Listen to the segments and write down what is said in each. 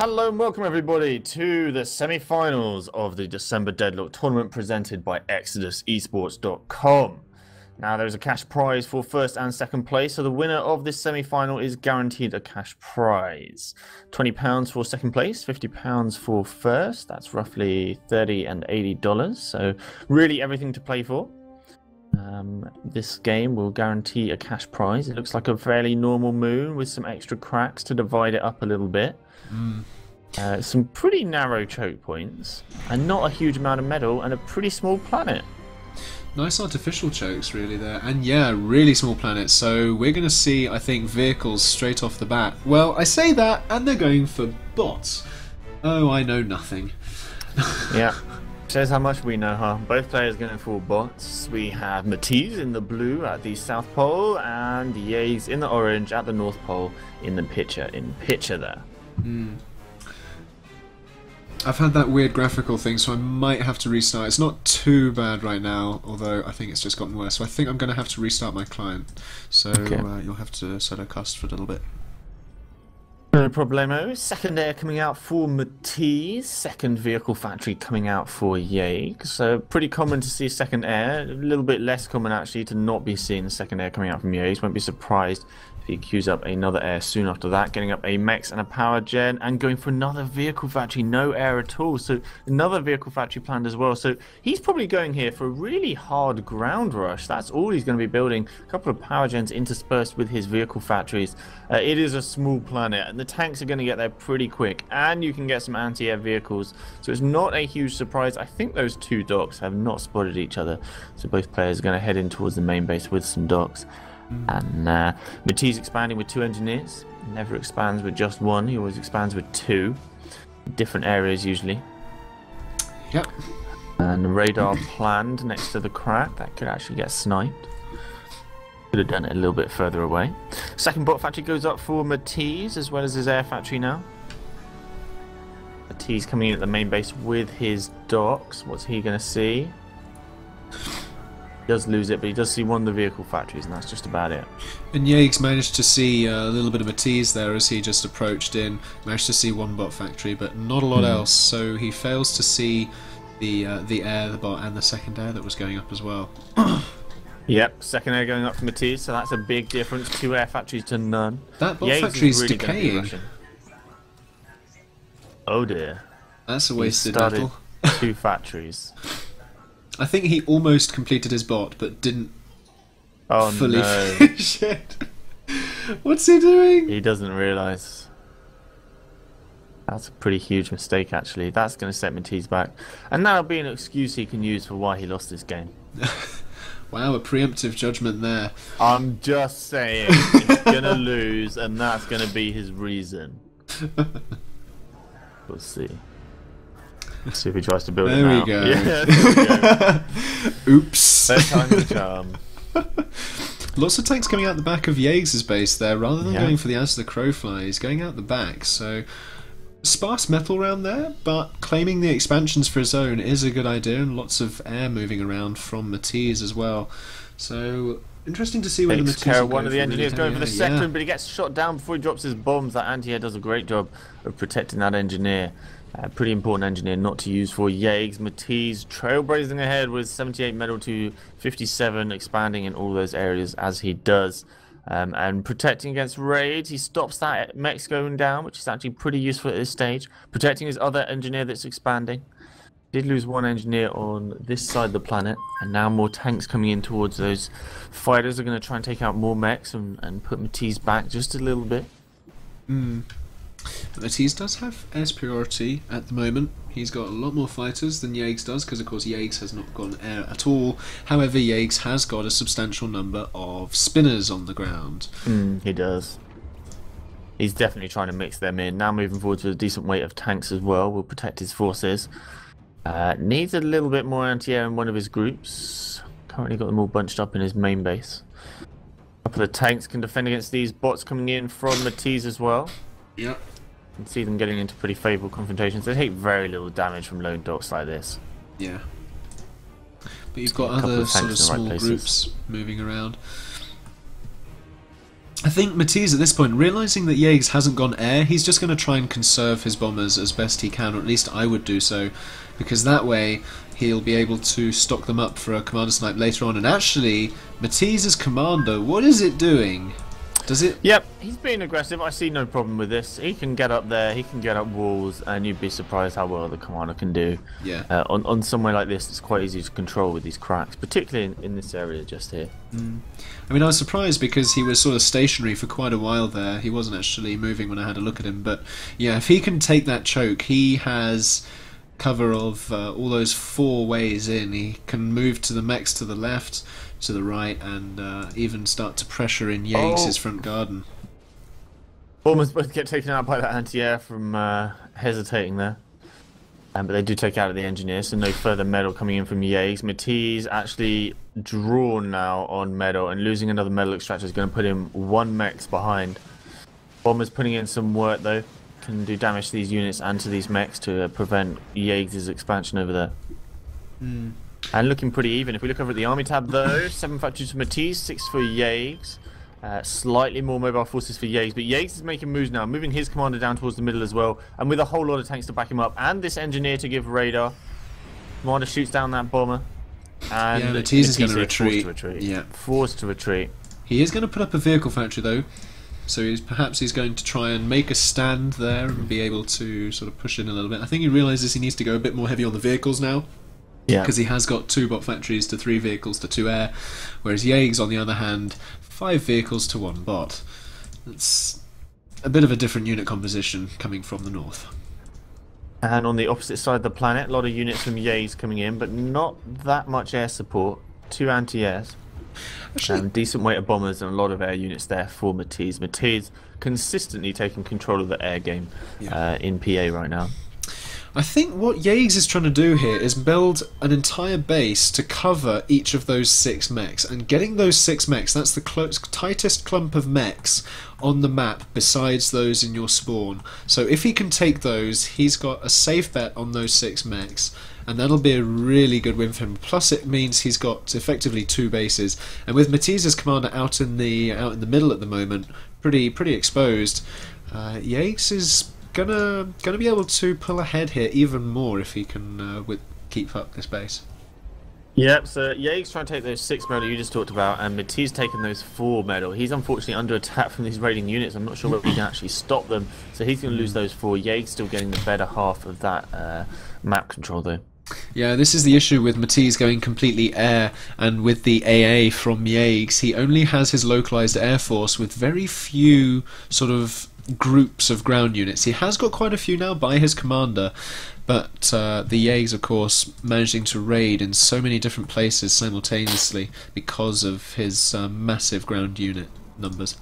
Hello and welcome everybody to the semi-finals of the December Deadlock tournament presented by ExodusEsports.com. Now there's a cash prize for first and second place, so the winner of this semi-final is guaranteed a cash prize. £20 for second place, £50 for first, that's roughly $30 and $80, so really everything to play for. This game will guarantee a cash prize. It looks like a fairly normal moon with some extra cracks to divide it up a little bit. Some pretty narrow choke points and not a huge amount of metal and a pretty small planet. Nice artificial chokes really there, and yeah, really small planets, so we're going to see, I think, vehicles straight off the bat. Well, I say that, and they're going for bots. Oh, I know nothing. Yeah. Shows how much we know, huh? Both players going for bots. We have Matiz in the blue at the South Pole and Yaegz in the orange at the North Pole in the picture there. I've had that weird graphical thing, so I might have to restart. It's not too bad right now, although I think it's just gotten worse. So I think I'm going to have to restart my client. So okay. You'll have to set a cust for a little bit. No problemo. Second air coming out for Matiz. Second vehicle factory coming out for Yaegz. So pretty common to see second air. A little bit less common actually to not be seeing the second air coming out from Yaegz. Won't be surprised if he queues up another air soon after that. Getting up a mechs and a power gen and going for another vehicle factory. No air at all. So another vehicle factory planned as well. So he's probably going here for a really hard ground rush. That's all he's going to be building. A couple of power gens interspersed with his vehicle factories. It is a small planet and the tanks are going to get there pretty quick, and you can get some anti-air vehicles, so it's not a huge surprise. I think those two docks have not spotted each other, so both players are going to head in towards the main base with some docks. And Matiz expanding with 2 engineers. He never expands with just one, he always expands with 2 different areas usually. Yep. And the radar planned next to the crack. That could actually get sniped. Could have done it a little bit further away. Second bot factory goes up for Matiz as well as his air factory now. Matiz coming in at the main base with his docks. What's he going to see? He does lose it, but he does see one of the vehicle factories, and that's just about it. And Yaegz managed to see a little bit of Matiz there as he just approached in. Managed to see one bot factory, but not a lot else. So he fails to see the air, the bot, and the second air that was going up as well. Yep, second air going up for Matiz, so that's a big difference. 2 air factories to none. That bot Yaegz factory's really decaying. Oh dear. That's a wasted started battle. 2 factories. I think he almost completed his bot, but didn't fully no. finish it. What's he doing? He doesn't realise. That's a pretty huge mistake actually. That's going to set Matiz back. And that'll be an excuse he can use for why he lost this game. Wow, a preemptive judgment there. I'm just saying, he's gonna lose, and that's gonna be his reason. We'll see. Let's see if he tries to build it now. There we go. Yeah, there we go. Oops. Third time's the charm. Lots of tanks coming out the back of Yaegz's base there, rather than going for the As the Crow flies, going out the back. So sparse metal around there, but claiming the expansions for his own is a good idea, and lots of air moving around from Matiz as well. So interesting to see whether Takes Matiz care will of one of the engineers going for the second, yeah. but he gets shot down before he drops his bombs. That anti-air does a great job of protecting that engineer. Pretty important engineer not to use for Yaegz. Matiz trailblazing ahead with 78 metal to 57, expanding in all those areas as he does. And protecting against raids, he stops that mechs going down, which is actually pretty useful at this stage. Protecting his other engineer that's expanding. Did lose one engineer on this side of the planet, and now more tanks coming in towards those fighters. Are going to try and take out more mechs and put Matiz back just a little bit. Matiz does have air superiority at the moment. He's got a lot more fighters than Yaegz does, because of course Yaegz has not got air at all. However, Yaegz has got a substantial number of spinners on the ground. He does. He's definitely trying to mix them in. Now moving forward to a decent weight of tanks as well. Will protect his forces. Needs a little bit more anti-air in one of his groups. Currently got them all bunched up in his main base. A couple of tanks can defend against these bots coming in from Matiz as well. Yep. You can see them getting into pretty favourable confrontations. They take very little damage from lone docks like this. Yeah. But you've got other sort of small groups moving around. I think Matiz at this point, realising that Yaegz hasn't gone air, he's just going to try and conserve his bombers as best he can, or at least I would do so, because that way he'll be able to stock them up for a commander snipe later on. And actually, Matiz's commander, what is it doing? Does it... Yep, he's being aggressive. I see no problem with this. He can get up there, he can get up walls, and you'd be surprised how well the commander can do. Yeah. On somewhere like this, it's quite easy to control with these cracks, particularly in this area just here. I mean, I was surprised because he was sort of stationary for quite a while there. He wasn't actually moving when I had a look at him. But yeah, if he can take that choke, he has cover of all those 4 ways in. He can move to the mechs to the left, to the right, and even start to pressure in Yaegz' front garden. Almost both get taken out by that anti-air from hesitating there. But they do take out of the engineer, so no further metal coming in from Yaegz. Matiz actually drawn now on metal, and losing another metal extractor is going to put him 1 mechs behind. Bomber's putting in some work though. Can do damage to these units and to these mechs to prevent Yaegz' expansion over there. And looking pretty even. If we look over at the army tab though, 7 factories for Matiz, 6 for Yaegz. Slightly more mobile forces for Yaegz, but Yaegz is making moves now, moving his commander down towards the middle as well, and with a whole lot of tanks to back him up, and this engineer to give radar. Commander shoots down that bomber, and yeah, Matiz is going to retreat. Forced to retreat. He is going to put up a vehicle factory though, so perhaps he's going to try and make a stand there and be able to sort of push in a little bit. I think he realises he needs to go a bit more heavy on the vehicles now. Yeah. Because he has got 2 bot factories to 3 vehicles to 2 air, whereas Yaegz, on the other hand, 5 vehicles to 1 bot. It's a bit of a different unit composition coming from the north. And on the opposite side of the planet, a lot of units from Yaegz coming in, but not that much air support. 2 anti-airs. Decent weight of bombers and a lot of air units there for Matiz. Matiz consistently taking control of the air game in PA right now. I think what Yaegz is trying to do here is build an entire base to cover each of those 6 mechs, and getting those 6 mechs, that's the tightest clump of mechs on the map besides those in your spawn. So if he can take those, he's got a safe bet on those 6 mechs, and that'll be a really good win for him. Plus it means he's got effectively 2 bases, and with Matiz's commander out in the middle at the moment, pretty exposed, Yaegz is gonna be able to pull ahead here even more if he can keep up this base. Yep, so Yaegz trying to take those 6 medal you just talked about, and Matiz taking those 4 medal. He's unfortunately under attack from these raiding units. I'm not sure whether he can actually stop them, so he's going to lose those 4. Yaegz still getting the better half of that map control though. Yeah, this is the issue with Matiz going completely air, and with the AA from Yaegz, he only has his localized air force with very few sort of groups of ground units. He has got quite a few now by his commander, but the Yaegz, of course, managing to raid in so many different places simultaneously because of his massive ground unit numbers.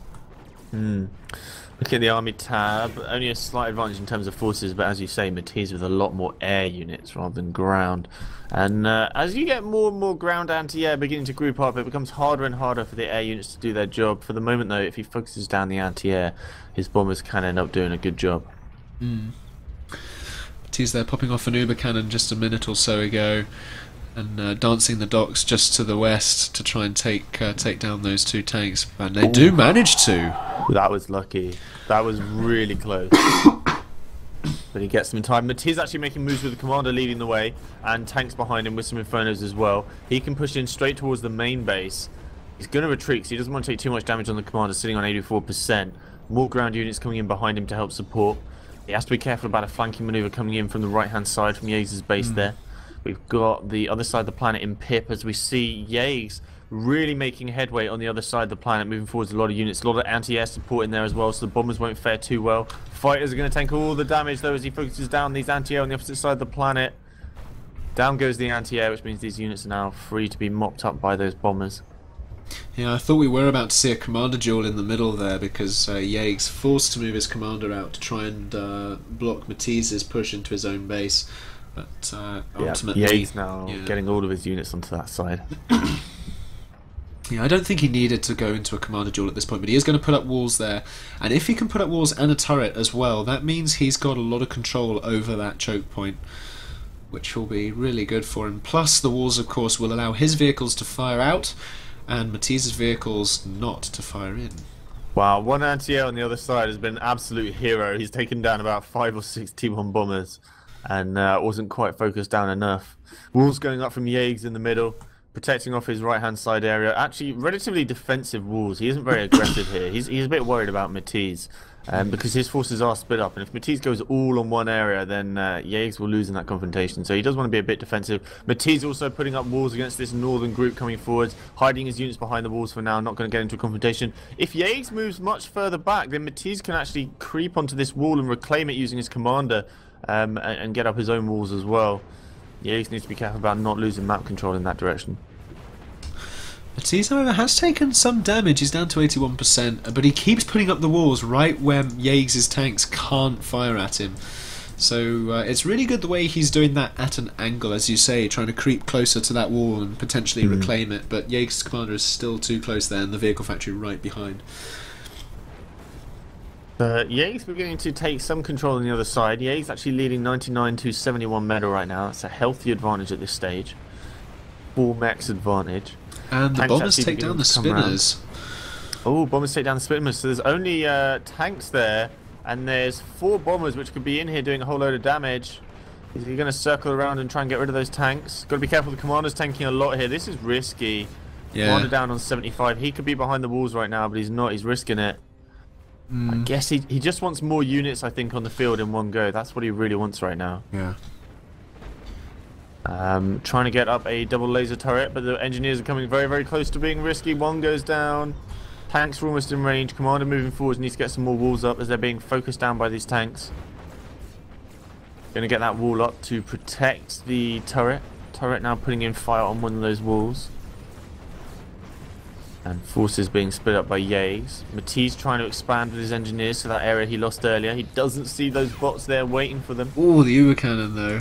Looking at the army tab, only a slight advantage in terms of forces, but as you say, Matiz with a lot more air units rather than ground. And as you get more and more ground anti-air beginning to group up, it becomes harder and harder for the air units to do their job. For the moment though, if he focuses down the anti-air, his bombers can end up doing a good job. Matiz there popping off an Uber cannon just a minute or so ago, and dancing the docks just to the west to try and take down those 2 tanks, and they do manage to. That was lucky. That was really close. But he gets them in time. Matiz actually making moves with the commander leading the way, and tanks behind him with some infernos as well. He can push in straight towards the main base. He's going to retreat because he doesn't want to take too much damage on the commander, sitting on 84%. More ground units coming in behind him to help support. He has to be careful about a flanking maneuver coming in from the right hand side from Yaegz' base there. We've got the other side of the planet in pip as we see Yaegz really making headway on the other side of the planet, moving forwards a lot of units, a lot of anti-air support in there as well, so the bombers won't fare too well. Fighters are going to tank all the damage though as he focuses down these anti-air on the opposite side of the planet. Down goes the anti-air, which means these units are now free to be mopped up by those bombers. Yeah, I thought we were about to see a commander duel in the middle there, because Yaegz forced to move his commander out to try and block Matiz's push into his own base. But ultimately, Yaegz now getting all of his units onto that side. Yeah, I don't think he needed to go into a commander duel at this point, but he is going to put up walls there. And if he can put up walls and a turret as well, that means he's got a lot of control over that choke point, which will be really good for him. Plus, the walls, of course, will allow his vehicles to fire out, and Matiz's vehicles not to fire in. Wow, one anti-air on the other side has been an absolute hero. He's taken down about 5 or 6 T1 bombers and wasn't quite focused down enough. Walls going up from Yaegz in the middle, protecting off his right-hand side area. Actually, relatively defensive walls. He isn't very aggressive here. He's a bit worried about Matiz. Because his forces are split up, and if Matiz goes all on one area, then Yaegz will lose in that confrontation. So he does want to be a bit defensive. Matiz also putting up walls against this northern group coming forwards, hiding his units behind the walls for now, not going to get into a confrontation. If Yaegz moves much further back, then Matiz can actually creep onto this wall and reclaim it using his commander, and get up his own walls as well. Yaegz needs to be careful about not losing map control in that direction. Matiz, however, has taken some damage. He's down to 81%, but he keeps putting up the walls right where Yaegz' tanks can't fire at him. So it's really good the way he's doing that at an angle, as you say, trying to creep closer to that wall and potentially reclaim it. But Yaegz' commander is still too close there, and the vehicle factory right behind. Yaegz beginning to take some control on the other side. Yaegz actually leading 99 to 71 medal right now. That's a healthy advantage at this stage. 4 max advantage. And the bombers take down the spinners. Oh, bombers take down the spinners. So there's only tanks there, and there's 4 bombers which could be in here doing a whole load of damage. Is he going to circle around and try and get rid of those tanks? Got to be careful. The commander's tanking a lot here. This is risky. Yeah. Commander down on 75. He could be behind the walls right now, but he's not. He's risking it. I guess he just wants more units, I think, on the field in one go. That's what he really wants right now. Yeah. Trying to get up a double laser turret, but the engineers are coming very, very close to being risky. One goes down. Tanks are almost in range. Commander moving forwards needs to get some more walls up as they're being focused down by these tanks. Going to get that wall up to protect the turret. Turret now putting in fire on one of those walls. And forces being split up by Yaegz. Matiz trying to expand with his engineers to that area he lost earlier. He doesn't see those bots there waiting for them. Oh, the Uber cannon though.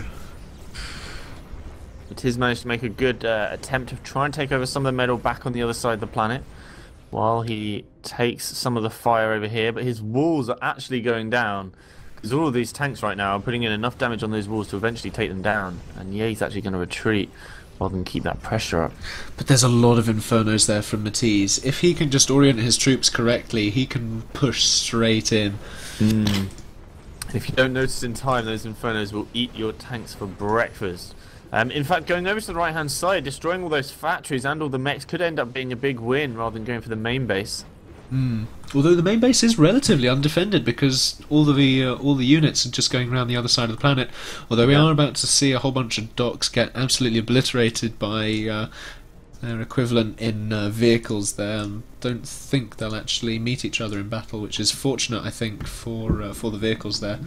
Matiz managed to make a good attempt to try and take over some of the metal back on the other side of the planet, while he takes some of the fire over here. But his walls are actually going down, because all of these tanks right now are putting in enough damage on those walls to eventually take them down. And Yaegz actually going to retreat rather than keep that pressure up. But there's a lot of infernos there from Matiz. If he can just orient his troops correctly, he can push straight in. And if you don't notice in time, those infernos will eat your tanks for breakfast. In fact, going over to the right-hand side, destroying all those factories and all the mechs could end up being a big win rather than going for the main base. Although the main base is relatively undefended because all the units are just going around the other side of the planet. Although we are about to see a whole bunch of docks get absolutely obliterated by their equivalent in vehicles there. Don't think they'll actually meet each other in battle, which is fortunate, I think, for the vehicles there.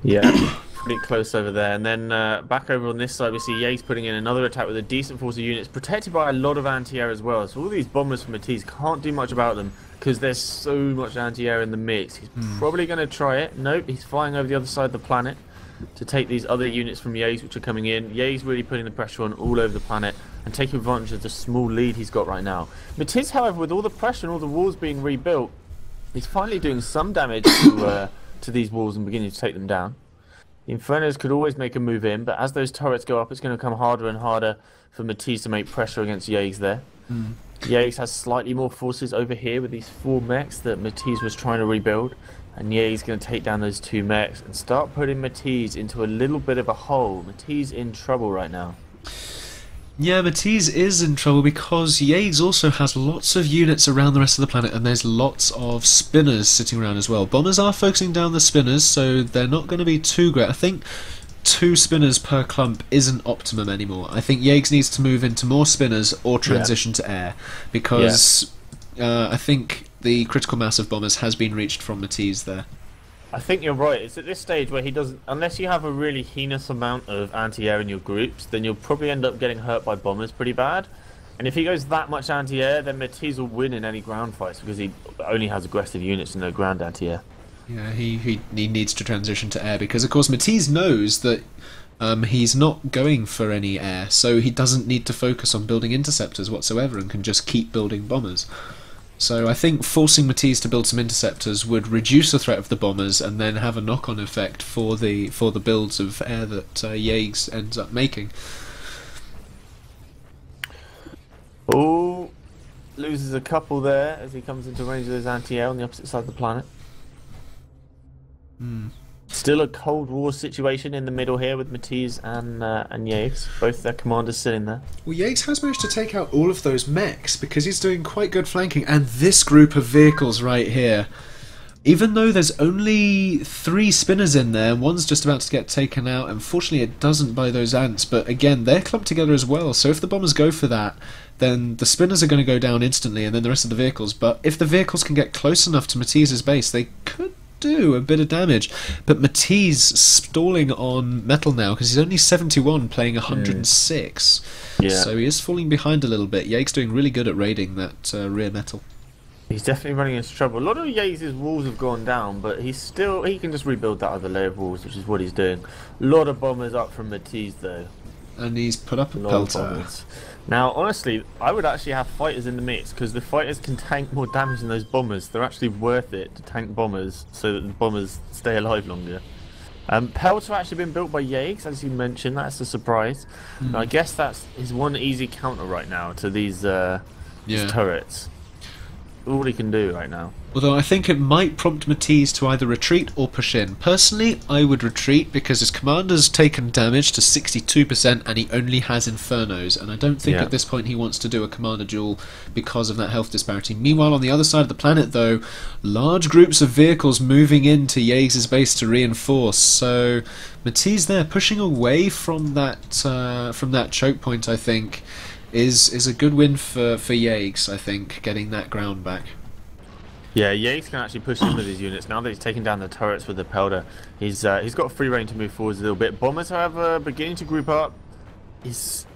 Yeah. Pretty close over there, and then back over on this side we see Yaegz putting in another attack with a decent force of units, protected by a lot of anti-air as well. So all these bombers from Matiz can't do much about them because there's so much anti-air in the mix. He's probably going to try it. Nope, he's flying over the other side of the planet to take these other units from Yaegz which are coming in. Yaegz really putting the pressure on all over the planet and taking advantage of the small lead he's got right now. Matiz, however, with all the pressure and all the walls being rebuilt, he's finally doing some damage to these walls and beginning to take them down. The Infernos could always make a move in, but as those turrets go up, it's going to become harder and harder for Matiz to make pressure against Yaegz there. Yaegz has slightly more forces over here with these 4 mechs that Matiz was trying to rebuild, and Yaegz going to take down those 2 mechs and start putting Matiz into a little bit of a hole. Matiz in trouble right now. Yeah, Matiz is in trouble because Yaegz also has lots of units around the rest of the planet, and there's lots of spinners sitting around as well. Bombers are focusing down the spinners, so they're not going to be too great. I think 2 spinners per clump isn't optimum anymore. I think Yaegz needs to move into more spinners or transition to air, because I think the critical mass of bombers has been reached from Matiz there. I think you're right. It's at this stage where he doesn't, unless you have a really heinous amount of anti-air in your groups, then you'll probably end up getting hurt by bombers pretty bad. And if he goes that much anti-air, then Matiz will win in any ground fights because he only has aggressive units and no ground anti-air. Yeah, he needs to transition to air because, of course, Matiz knows that he's not going for any air, so he doesn't need to focus on building interceptors whatsoever and can just keep building bombers. So I think forcing Matiz to build some interceptors would reduce the threat of the bombers and then have a knock-on effect for the builds of air that Yaegz ends up making. Oh, loses a couple there as he comes into range of those anti-air on the opposite side of the planet. Still a Cold War situation in the middle here with Matiz and Yaegz. Both their commanders sitting there. Well, Yaegz has managed to take out all of those mechs because he's doing quite good flanking. And this group of vehicles right here, even though there's only 3 spinners in there, one's just about to get taken out. Unfortunately, it doesn't by those ants. But again, they're clumped together as well. So if the bombers go for that, then the spinners are going to go down instantly, and then the rest of the vehicles. But if the vehicles can get close enough to Matiz's base, they could do a bit of damage. But Matiz stalling on metal now because he's only 71 playing 106. Yeah. So he is falling behind a little bit. Yaegz doing really good at raiding that rear metal. He's definitely running into trouble. A lot of Yaegz's walls have gone down, but he can just rebuild that other layer of walls, which is what he's doing. A lot of bombers up from Matiz though. And he's put up a pelter. Now, honestly, I would actually have fighters in the mix because the fighters can tank more damage than those bombers. They're actually worth it to tank bombers so that the bombers stay alive longer. Pelter actually been built by Yaegz, as you mentioned. That's a surprise. I guess that's his one easy counter right now to these turrets. All he can do right now. Although I think it might prompt Matiz to either retreat or push in. Personally, I would retreat because his commander's taken damage to 62% and he only has Infernos, and I don't think at this point he wants to do a commander duel because of that health disparity. Meanwhile, on the other side of the planet though, large groups of vehicles moving into Yaegz's base to reinforce, so Matiz there pushing away from that choke point, I think, is a good win for Yaegz, I think, getting that ground back. Yeah, Yaegz can actually push in with his units. Now that he's taken down the turrets with the pelter, he's got free reign to move forwards a little bit. Bombers, however, beginning to group up. Is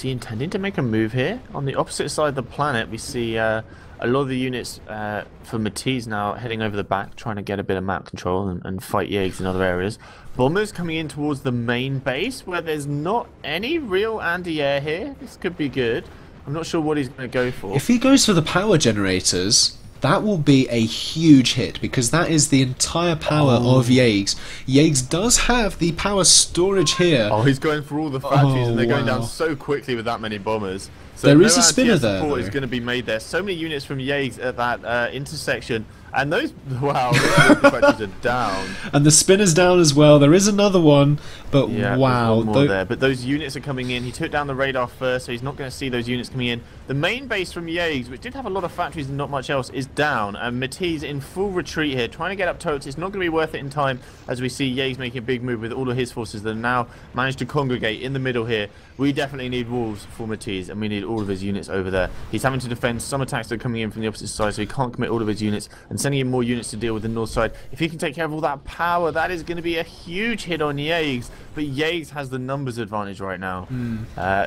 he intending to make a move here? On the opposite side of the planet, we see a lot of the units for Matiz now heading over the back, trying to get a bit of map control and fight Yaegz in other areas. Bombers coming in towards the main base, where there's not any real anti-air here. This could be good. I'm not sure what he's going to go for. If he goes for the power generators, that will be a huge hit, because that is the entire power of Yaegz. Yaegz does have the power storage here. Oh, he's going for all the factories, and they're going down so quickly with that many bombers. So there is a spinner there. Support is going to be made there. So many units from Yaegz at that intersection. And those, wow, those factories are down. And the spinner's down as well. There is another one, but wow. One more there. But those units are coming in. He took down the radar first, so he's not going to see those units coming in. The main base from Yaegz, which did have a lot of factories and not much else, is down. And Matiz in full retreat here, trying to get up turrets. It's not going to be worth it in time, as we see Yaegz making a big move with all of his forces that have now managed to congregate in the middle here. We definitely need walls for Matiz, and we need all of his units over there. He's having to defend some attacks that are coming in from the opposite side, so he can't commit all of his units, and sending in more units to deal with the north side. If he can take care of all that power, that is going to be a huge hit on Yaegz. But Yaegz has the numbers advantage right now.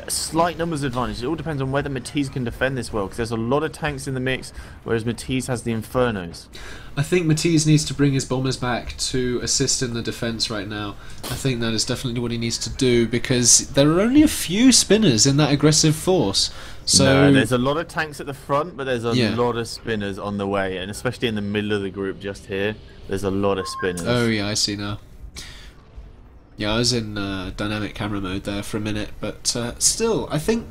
Slight numbers advantage. It all depends on whether Matiz can defend this well, because there's a lot of tanks in the mix, whereas Matiz has the Infernos. I think Matiz needs to bring his bombers back to assist in the defense right now. I think that is definitely what he needs to do, because there are only a few spinners in that aggressive force. So no, there's a lot of tanks at the front, but there's a lot of spinners on the way, and especially in the middle of the group just here, there's a lot of spinners. Oh yeah, I see now. Yeah, I was in dynamic camera mode there for a minute, but still, I think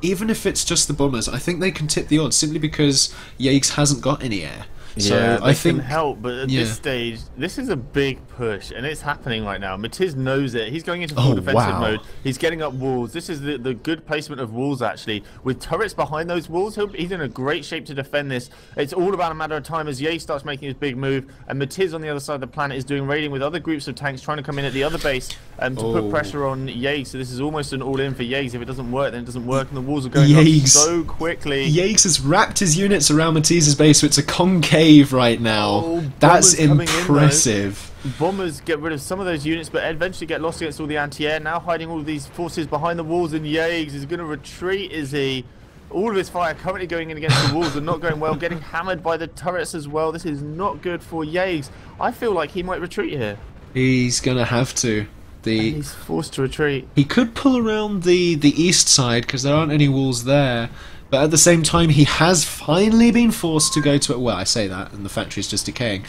even if it's just the bombers, I think they can tip the odds simply because Yaegz hasn't got any air. So yeah, I think can help, but at this stage, this is a big push, and it's happening right now. Matiz knows it. He's going into full defensive mode. He's getting up walls. This is the good placement of walls, actually. With turrets behind those walls, he's in a great shape to defend this. It's all about a matter of time as Yaegz starts making his big move, and Matiz on the other side of the planet is doing raiding with other groups of tanks, trying to come in at the other base to put pressure on Yaegz. So this is almost an all-in for Yaegz. If it doesn't work, then it doesn't work, and the walls are going up so quickly. Yaegz has wrapped his units around Matiz's base, so it's a concave right now. That's impressive. Bombers get rid of some of those units, but eventually get lost against all the anti-air. Now hiding all of these forces behind the walls, and Yaegz is going to retreat, is he? All of his fire currently going in against the walls and not going well, getting hammered by the turrets as well. This is not good for Yaegz. I feel like he might retreat here. He's going to have to. He's forced to retreat. He could pull around the east side because there aren't any walls there, But at the same time, he has finally been forced to go to it. Well, I say that, and the factory's just decaying.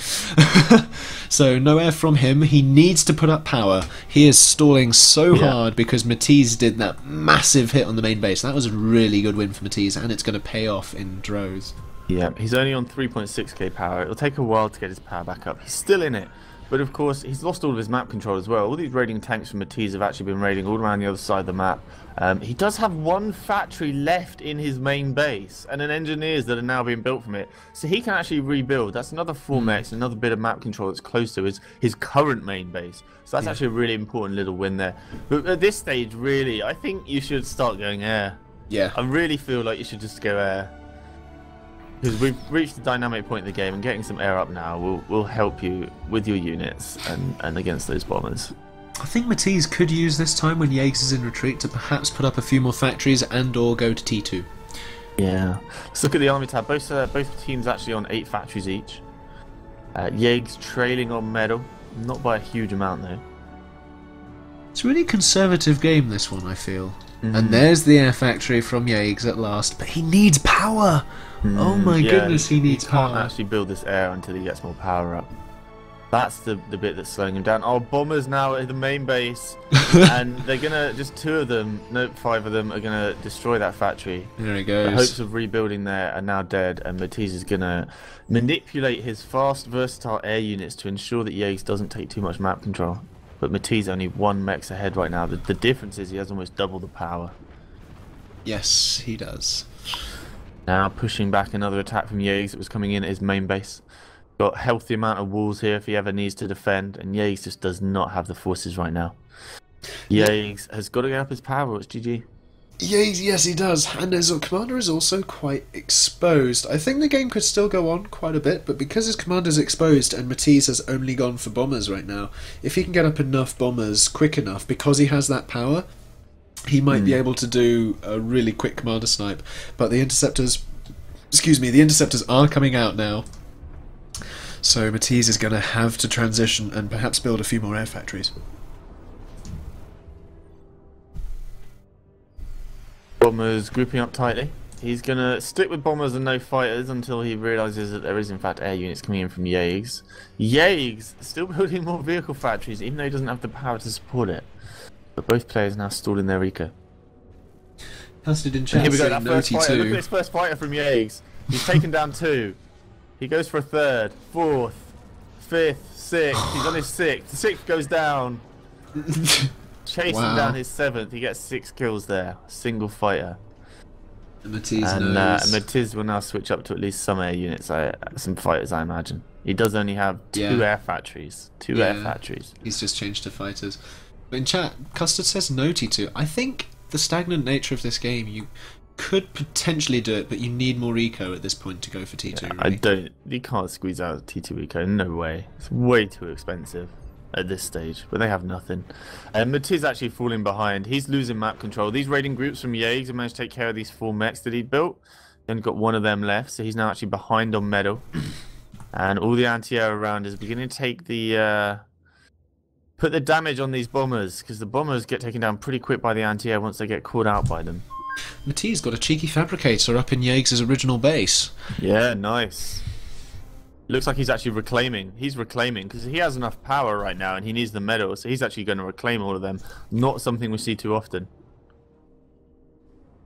So no air from him. He needs to put up power. He is stalling so hard because Matiz did that massive hit on the main base. That was a really good win for Matiz, and it's going to pay off in droves. Yeah, he's only on 3.6k power. It'll take a while to get his power back up. He's still in it. But of course, he's lost all of his map control as well. All these raiding tanks from Matiz have actually been raiding all around the other side of the map. He does have one factory left in his main base, and then engineers that are now being built from it. So he can actually rebuild. That's another 4 mechs, another bit of map control that's close to his current main base. So that's actually a really important little win there. But at this stage, really, I think you should start going air. Yeah. I really feel like you should just go air. Because we've reached the dynamic point in the game, and getting some air up now will help you with your units and against those bombers. I think Matiz could use this time when Yaegz is in retreat to perhaps put up a few more factories and or go to T2. Yeah. Let's look at the army tab. Both teams actually on 8 factories each. Yaegz trailing on medal, not by a huge amount though. It's a really conservative game, this one, I feel. And there's the air factory from Yaegz at last, but he needs power! Oh my goodness, he needs power. He can't actually build this air until he gets more power up. That's the bit that's slowing him down. Oh, bombers now at the main base, and they're gonna, just 2 of them, no, 5 of them are gonna destroy that factory. There he goes. The hopes of rebuilding there are now dead, and Matiz is gonna manipulate his fast, versatile air units to ensure that Yaegz doesn't take too much map control. But Matiz only 1 mechs ahead right now. The difference is he has almost double the power. Yes, he does. Now pushing back another attack from Yaegz that was coming in at his main base. Got a healthy amount of walls here if he ever needs to defend, and Yaegz just does not have the forces right now. Yaegz has got to get up his power, it's GG. Yaegz, yes he does, and his commander is also quite exposed. I think the game could still go on quite a bit, but because his commander's exposed and Matiz has only gone for bombers right now, if he can get up enough bombers quick enough, because he has that power, he might be able to do a really quick commander snipe. But the interceptors, the interceptors are coming out now. So Matiz is going to have to transition and perhaps build a few more air factories. Bombers grouping up tightly. He's going to stick with bombers and no fighters until he realises that there is in fact air units coming in from Yaegz. Yaegz still building more vehicle factories even though he doesn't have the power to support it. But both players now stalled in their eco. Husted in chat. Here we go, that first fighter. Look at this first fighter from Yaegz. He's taken down 2. He goes for a 3rd, 4th, 5th, 6th. He's on his 6th. The 6th goes down. Chasing down his 7th. He gets 6 kills there. Single fighter. Matiz will now switch up to at least some air units, some fighters, I imagine. He does only have 2 air factories. 2 air factories. He's just changed to fighters. But in chat, Custard says no T2. I think the stagnant nature of this game, you could potentially do it, but you need more eco at this point to go for T2. Really. You can't squeeze out T2 eco, no way. It's way too expensive at this stage, but they have nothing. Matiz actually falling behind. He's losing map control. These raiding groups from Yaegz have managed to take care of these 4 mechs that he built. Only got 1 of them left, so he's now actually behind on medal. And all the anti-air around is beginning to take the put the damage on these bombers, because the bombers get taken down pretty quick by the anti-air once they get caught out by them. Matiz got a cheeky fabricator up in Yaegz's original base. Yeah, nice. Looks like he's actually reclaiming. He's reclaiming because he has enough power right now and he needs the medal, so he's actually going to reclaim all of them. Not something we see too often.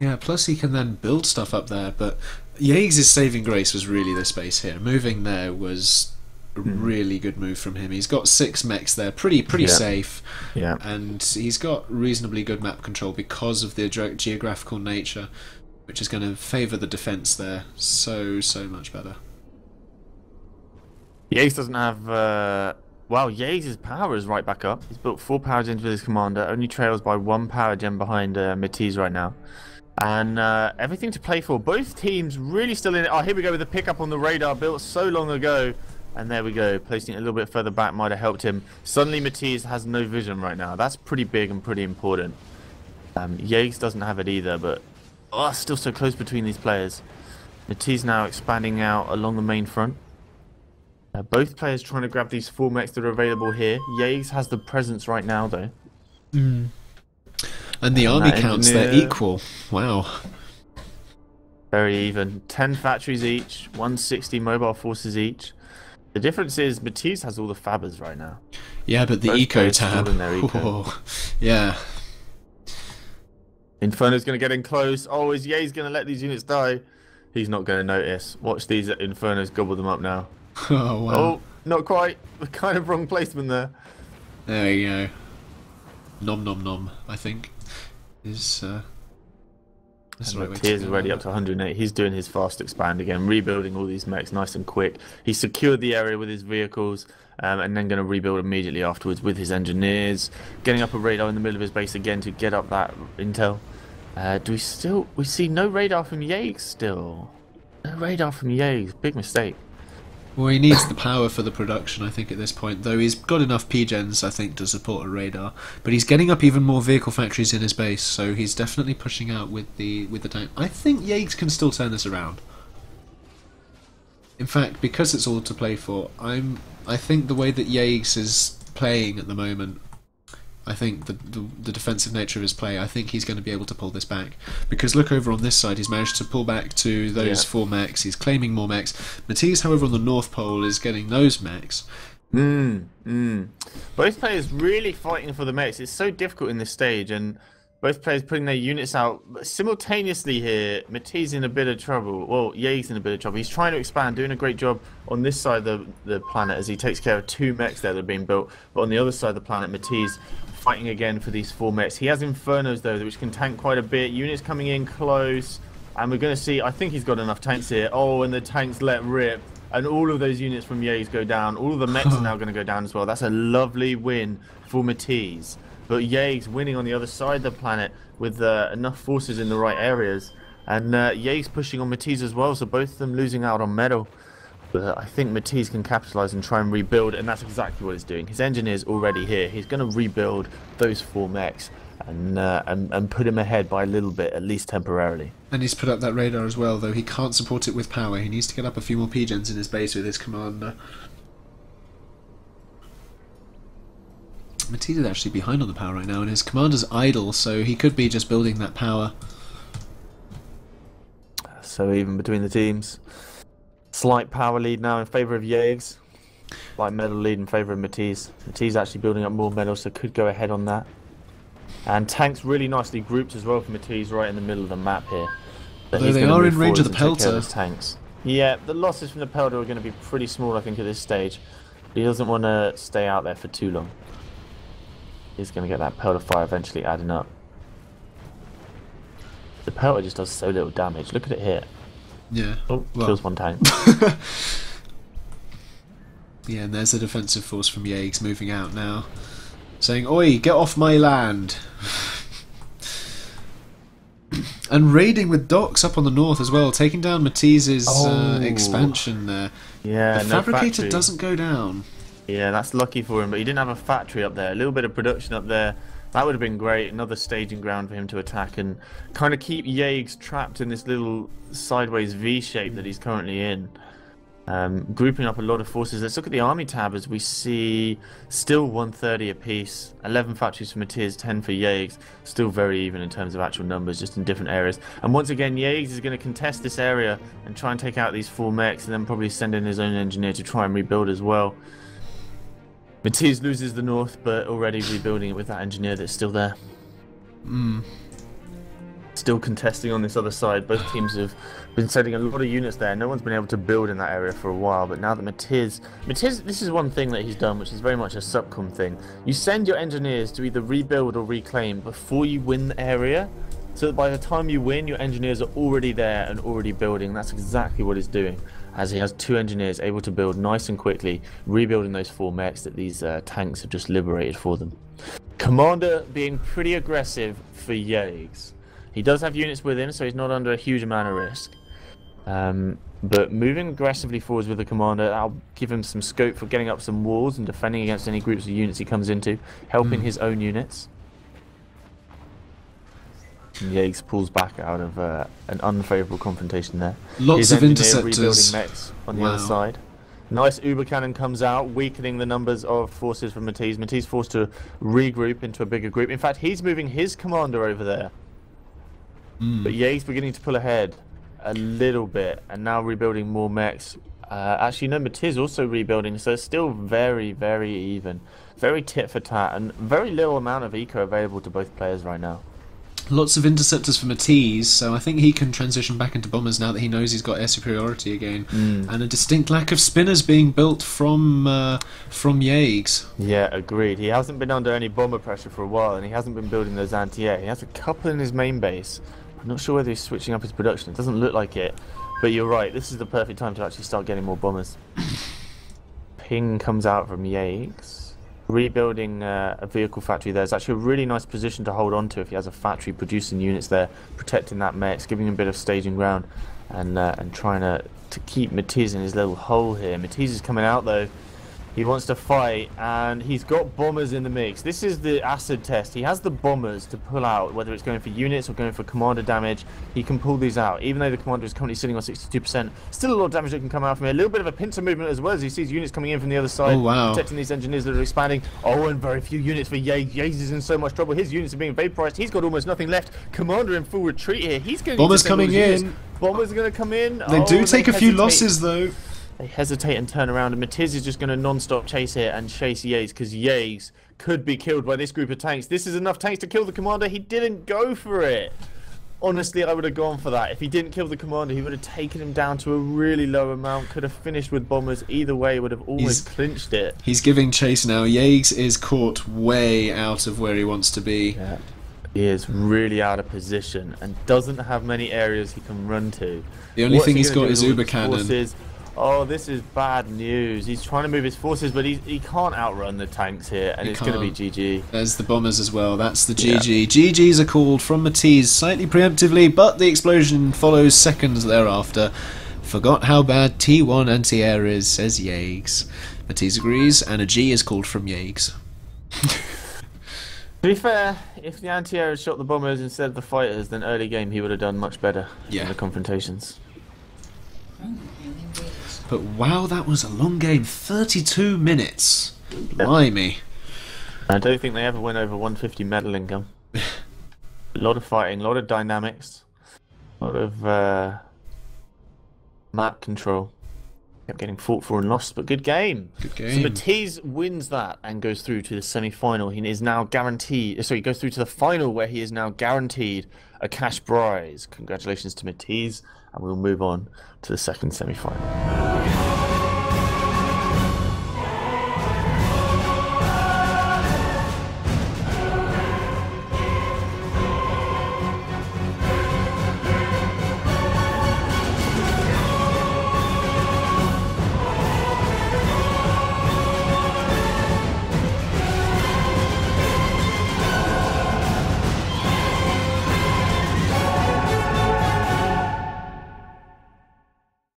Yeah, plus he can then build stuff up there, but Yaegz's saving grace was really this base here. Moving there was a really good move from him. He's got 6 mechs there, pretty safe. Yeah. And he's got reasonably good map control because of the geographical nature, which is going to favour the defence there so much better. Yaegz doesn't have... Wow, Yaegz's power is right back up. He's built 4 power gens with his commander, only trails by 1 power gen behind Matiz right now. And everything to play for. Both teams really still in it. Oh, here we go with the pickup on the radar built so long ago. And there we go. Placing it a little bit further back might have helped him. Suddenly Matiz has no vision right now. That's pretty big and pretty important. Yaegz doesn't have it either, but... Oh, still so close between these players. Matiz now expanding out along the main front. Both players trying to grab these 4 mechs that are available here. Yaegz has the presence right now, though. And the army counts, they're equal. Wow. Very even. 10 factories each, 160 mobile forces each. The difference is Matiz has all the fabbers right now. Yeah, but the Both eco tab. Eco. Yeah. Inferno's going to get in close. Oh, is Yaegz going to let these units die? He's not going to notice. Watch these Infernos gobble them up now. Oh, wow. Oh, not quite. The kind of wrong placement there. There you go. Nom nom nom, I think. Is that's the right way to Matiz is go already about up to 108. He's doing his fast expand again, rebuilding all these mechs nice and quick. He secured the area with his vehicles, and then going to rebuild immediately afterwards with his engineers. Getting up a radar in the middle of his base again to get up that intel. We see no radar from Yaegz still. No radar from Yaegz. Big mistake. Well, he needs the power for the production, I think, at this point. Though he's got enough P-gens, I think, to support a radar. But he's getting up even more vehicle factories in his base, so he's definitely pushing out with the tank. I think Yaegz can still turn this around. In fact, because it's all to play for, I think the way that Yaegz is playing at the moment, I think the defensive nature of his play, I think he's going to be able to pull this back. Because look over on this side, he's managed to pull back to those 4 mechs, he's claiming more mechs. Matiz, however, on the North Pole is getting those mechs. Both players really fighting for the mechs. It's so difficult in this stage, and both players putting their units out simultaneously here. Matiz in a bit of trouble. Well, Yaegz in a bit of trouble. He's trying to expand, doing a great job on this side of the planet as he takes care of 2 mechs there that are being built. But on the other side of the planet, Matiz fighting again for these 4 mechs. He has Infernos though, which can tank quite a bit. Units coming in close, and we're going to see. I think he's got enough tanks here. Oh, and the tanks let rip, and all of those units from Yaegz go down. All of the mechs are now going to go down as well. That's a lovely win for Matiz. But Yaegz winning on the other side of the planet with enough forces in the right areas, and Yaegz pushing on Matiz as well. So both of them losing out on metal. But I think Matiz can capitalise and try and rebuild, and that's exactly what he's doing. His engineer's already here. He's going to rebuild those 4 mechs and put him ahead by a little bit, at least temporarily. And he's put up that radar as well, though he can't support it with power. He needs to get up a few more P-gens in his base with his commander. Matiz is actually behind on the power right now, and his commander's idle, so he could be just building that power. So even between the teams. Slight power lead now in favour of Yaegz. Slight metal lead in favour of Matiz. Matiz actually building up more metal, so could go ahead on that. And tanks really nicely grouped as well for Matiz right in the middle of the map here. Although they are in range of the Pelter. Tanks. Yeah, the losses from the Pelter are going to be pretty small, I think, at this stage. He doesn't want to stay out there for too long. He's going to get that Pelter fire eventually adding up. The Pelter just does so little damage. Look at it here. Yeah. Oh, well. Kills 1 tank. Yeah, and there's the defensive force from Yaegz moving out now. Saying, "Oi, get off my land!" And raiding with docks up on the north as well, taking down Matiz's expansion there. Yeah, the fabricator doesn't go down. Yeah, that's lucky for him, but he didn't have a factory up there. A little bit of production up there. That would have been great. Another staging ground for him to attack and kind of keep Yaegz trapped in this little sideways V shape that he's currently in. Grouping up a lot of forces. Let's look at the army tab as we see still 130 apiece. 11 factories for Matiz, 10 for Yaegz. Still very even in terms of actual numbers, just in different areas. And once again, Yaegz is going to contest this area and try and take out these 4 mechs, and then probably send in his own engineer to try and rebuild as well. Matiz loses the north, but already rebuilding it with that engineer that's still there. Still contesting on this other side. Both teams have been sending a lot of units there. No one's been able to build in that area for a while, but now that Matiz, this is one thing that he's done, which is very much a subcom thing. You send your engineers to either rebuild or reclaim before you win the area, so that by the time you win, your engineers are already there and already building. That's exactly what he's doing, as he has 2 engineers able to build nice and quickly, rebuilding those 4 mechs that these tanks have just liberated for them. Commander being pretty aggressive for Yaegz. He does have units with him, so he's not under a huge amount of risk. But moving aggressively forwards with the commander, that'll give him some scope for getting up some walls and defending against any groups of units he comes into, helping his own units. Yaegz pulls back out of an unfavourable confrontation there. Lots of interceptors. Rebuilding mechs on the other side. Nice Uber cannon comes out, weakening the numbers of forces from Matiz. Matiz forced to regroup into a bigger group. In fact, he's moving his commander over there. But Yaegz beginning to pull ahead. a little bit, and now rebuilding more mechs. Actually, no, Matiz also rebuilding, so it's still very, very even. Very tit for tat, and very little amount of eco available to both players right now. Lots of interceptors for Matiz, so I think he can transition back into bombers now that he knows he's got air superiority again. And a distinct lack of spinners being built from Yaegz. Yeah, agreed. He hasn't been under any bomber pressure for a while, and he hasn't been building those anti-air. He has a couple in his main base. I'm not sure whether he's switching up his production. It doesn't look like it. But you're right, this is the perfect time to actually start getting more bombers. Ping comes out from Yaegz. Rebuilding a vehicle factory there is actually a really nice position to hold on to if he has a factory producing units there, protecting that mech, giving him a bit of staging ground, and trying to keep Matiz in his little hole here. Matiz is coming out though. He wants to fight, and he's got bombers in the mix. This is the acid test. He has the bombers to pull out, whether it's going for units or going for commander damage. He can pull these out, even though the commander is currently sitting on 62%. Still a lot of damage that can come out from here. A little bit of a pincer movement as well as he sees units coming in from the other side, protecting these engineers that are expanding. Oh, and very few units for Yaegz. Yaegz is in so much trouble. His units are being vaporized. He's got almost nothing left. Commander in full retreat here. He's going to bombers coming in. Bombers are going to come in. They do take a few losses though. They hesitate and turn around, and Matiz is just going to non-stop chase here and chase Yaegz, because Yaegz could be killed by this group of tanks. This is enough tanks to kill the commander. He didn't go for it. Honestly, I would have gone for that. If he didn't kill the commander, he would have taken him down to a really low amount, could have finished with bombers. Either way, would have almost clinched it. He's giving chase now. Yaegz is caught way out of where he wants to be. Yeah. He is really out of position and doesn't have many areas he can run to. The only thing he's got is Uber Cannon. Oh, this is bad news. He's trying to move his forces, but he can't outrun the tanks here, and it's going to be GG. There's the bombers as well. That's the GG. Yeah. GGs are called from Matiz slightly preemptively, but the explosion follows seconds thereafter. Forgot how bad T1 anti-air is, says Yaegz. Matiz agrees, and a G is called from Yaegz. To be fair, if the anti-air had shot the bombers instead of the fighters, then early game he would have done much better in the confrontations. But wow, that was a long game. 32 minutes. Blimey. I don't think they ever went over 150 medal income. A lot of fighting, a lot of dynamics, a lot of map control. Kept getting fought for and lost, but good game. Good game. So Matiz wins that and goes through to the semi-final. He is now guaranteed. Sorry, he goes through to the final where he is now guaranteed a cash prize. Congratulations to Matiz, and we'll move on to the second semi-final.